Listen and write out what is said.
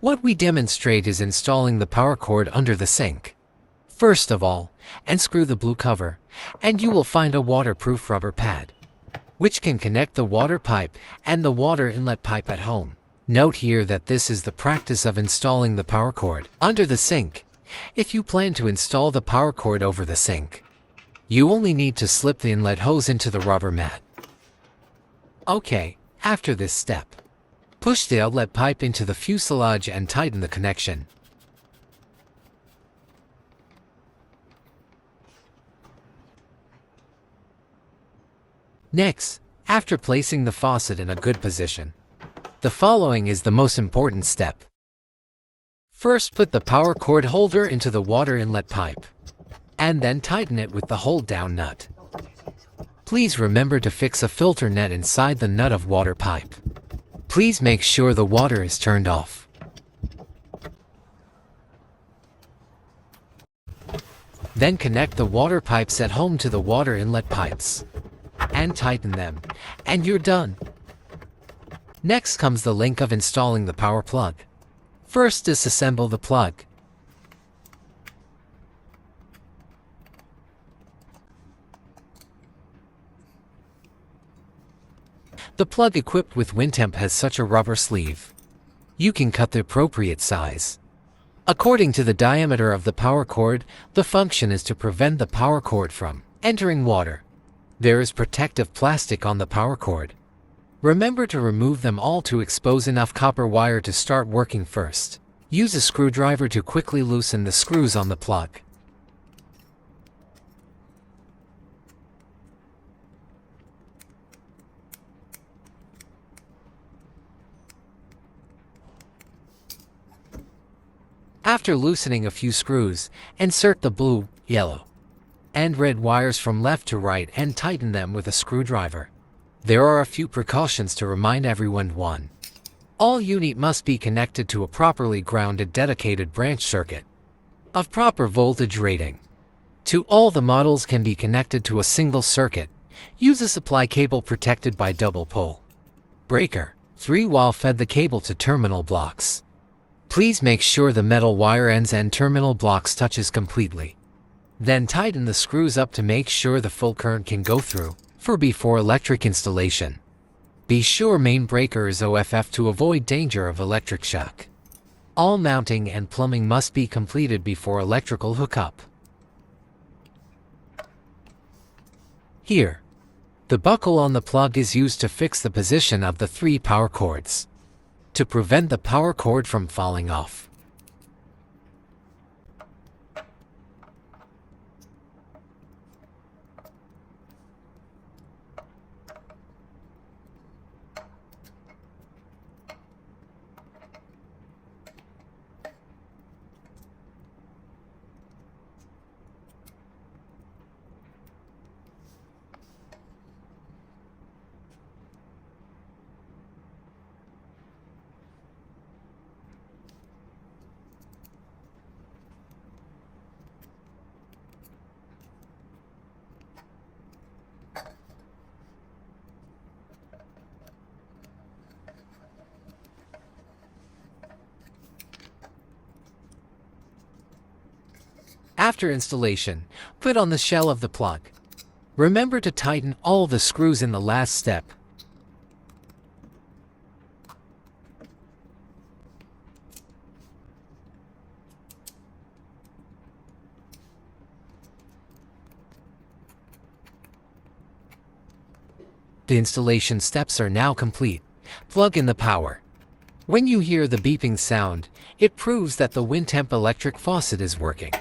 What we demonstrate is installing the power cord under the sink. First of all, unscrew the blue cover, and you will find a waterproof rubber pad, which can connect the water pipe and the water inlet pipe at home. Note here that this is the practice of installing the power cord under the sink. If you plan to install the power cord over the sink, you only need to slip the inlet hose into the rubber mat. Okay, after this step, push the outlet pipe into the fuselage and tighten the connection. Next, after placing the faucet in a good position, the following is the most important step. First, put the power cord holder into the water inlet pipe, and then tighten it with the hold-down nut. Please remember to fix a filter net inside the nut of water pipe. Please make sure the water is turned off. Then connect the water pipes at home to the water inlet pipes and tighten them, and you're done. Next comes the link of installing the power plug. First, disassemble the plug. The plug equipped with Wintemp has such a rubber sleeve. You can cut the appropriate size according to the diameter of the power cord. The function is to prevent the power cord from entering water. There is protective plastic on the power cord. Remember to remove them all to expose enough copper wire to start working first. Use a screwdriver to quickly loosen the screws on the plug. After loosening a few screws, insert the blue, yellow, and red wires from left to right and tighten them with a screwdriver. There are a few precautions to remind everyone. 1. All unit must be connected to a properly grounded dedicated branch circuit of proper voltage rating. 2. All the models can be connected to a single circuit. Use a supply cable protected by double pole breaker. 3. While fed the cable to terminal blocks, please make sure the metal wire ends and terminal blocks touches completely. Then tighten the screws up to make sure the full current can go through. Before electric installation, be sure main breaker is OFF to avoid danger of electric shock. All mounting and plumbing must be completed before electrical hookup. Here, the buckle on the plug is used to fix the position of the 3 power cords to prevent the power cord from falling off. After installation, put on the shell of the plug. Remember to tighten all the screws in the last step. The installation steps are now complete. Plug in the power. When you hear the beeping sound, it proves that the Wintemp electric faucet is working.